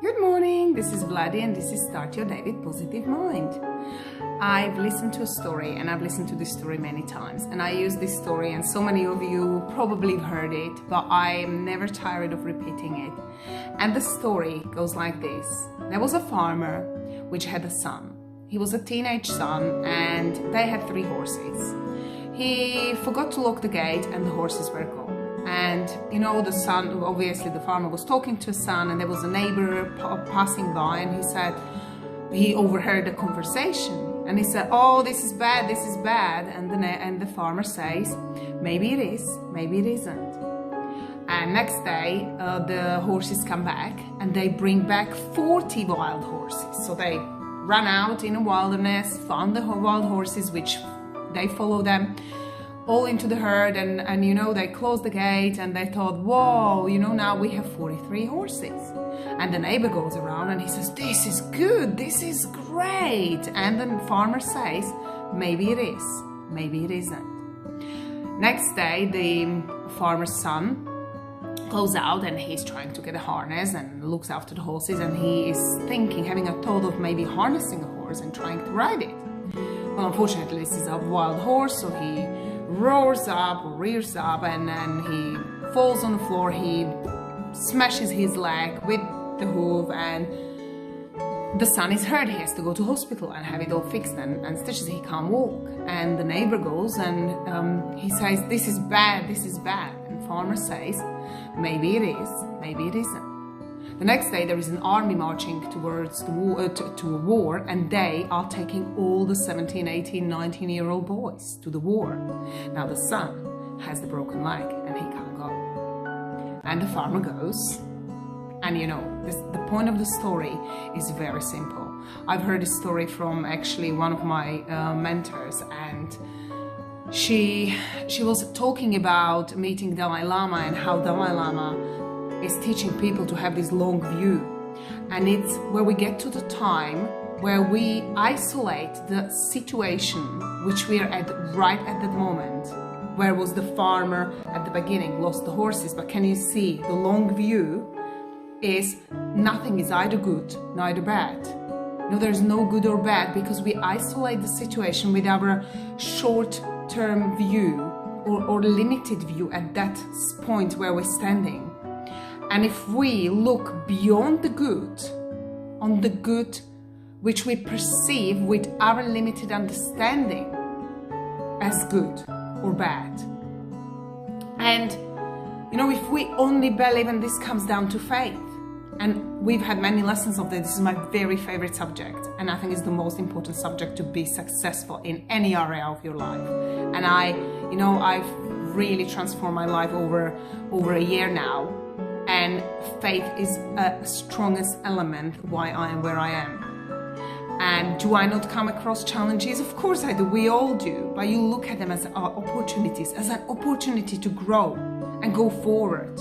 Good morning, this is Vladi and this is Start Your Day with Positive Mind. I've listened to a story and I've listened to this story many times, and I use this story and so many of you probably have heard it, but I'm never tired of repeating it. And the story goes like this. There was a farmer which had a son. He was a teenage son and they had 3 horses. He forgot to lock the gate and the horses were gone. And you know, the son, obviously the farmer was talking to his son, and there was a neighbor passing by, and he overheard the conversation, and he said, "Oh, this is bad, this is bad." And the farmer says, "Maybe it is, maybe it isn't." And next day the horses come back and they bring back 40 wild horses. So they ran out in a wilderness, found the wild horses, which they follow them all into the herd, and you know, they closed the gate and they thought, whoa, you know, now we have 43 horses. And the neighbor goes around and he says, "This is good, this is great." And the farmer says, "Maybe it is, maybe it isn't." Next day the farmer's son goes out and he's trying to get a harness and looks after the horses, and he is thinking, having a thought of maybe harnessing a horse and trying to ride it. Well, unfortunately this is a wild horse, so he roars up or rears up, and then he falls on the floor. He smashes his leg with the hoof, and the son is hurt. He has to go to hospital and have it all fixed and stitches. He can't walk. And the neighbor goes and he says, "This is bad, this is bad." And farmer says, "Maybe it is, maybe it isn't." The next day there is an army marching towards the war, to a war, and they are taking all the 17, 18, 19-year-old boys to the war. Now the son has the broken leg and he can't go. And the farmer goes, and you know, the point of the story is very simple. I've heard this story from actually one of my mentors, and she was talking about meeting Dalai Lama and how Dalai Lama is teaching people to have this long view. And it's where we get to the time where we isolate the situation which we are at right at that moment. Where was the farmer at the beginning, lost the horses, but can you see the long view is nothing is either good, neither bad. No, there's no good or bad, because we isolate the situation with our short-term view or limited view at that point where we're standing. And if we look beyond the good, on the good which we perceive with our limited understanding as good or bad. And, you know, if we only believe, and this comes down to faith, and we've had many lessons of this. This is my very favorite subject, and I think it's the most important subject to be successful in any area of your life. And I've really transformed my life over a year now. And faith is a strongest element why I am where I am. And do I not come across challenges? Of course I do, we all do. But you look at them as opportunities, as an opportunity to grow and go forward.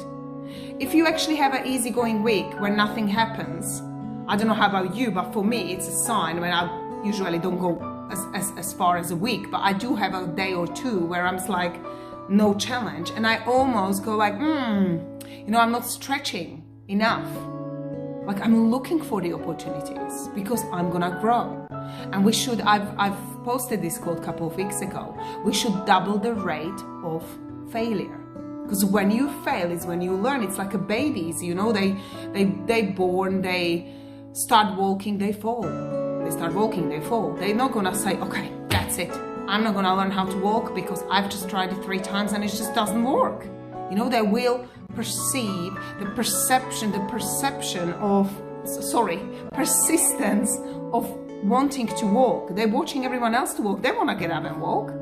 If you actually have an easygoing week where nothing happens, I don't know how about you, but for me it's a sign when I usually don't go as far as a week, but I do have a day or two where I'm like, no challenge, and I almost go like, you know, I'm not stretching enough. Like, I'm looking for the opportunities because I'm gonna grow. And we should, I've posted this quote a couple of weeks ago, we should double the rate of failure. Because when you fail is when you learn. It's like a babies, you know, they born, they start walking, they fall. They start walking, they fall. They're not gonna say, okay, that's it. I'm not gonna learn how to walk because I've just tried it 3 times and it just doesn't work. You know, they will perceive the persistence of wanting to walk. They're watching everyone else to walk. They want to get up and walk.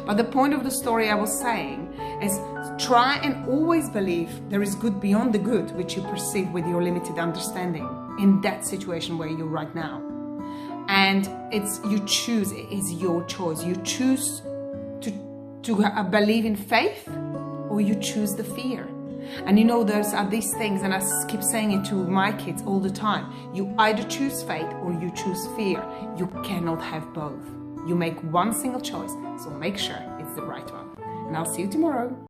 But the point of the story I was saying is, try and always believe there is good beyond the good which you perceive with your limited understanding in that situation where you're right now. And it's, you choose, it is your choice. You choose to believe in faith, or you choose the fear. And you know, there's these things, and I keep saying it to my kids all the time. You either choose faith or you choose fear. You cannot have both. You make one single choice, so make sure it's the right one. And I'll see you tomorrow.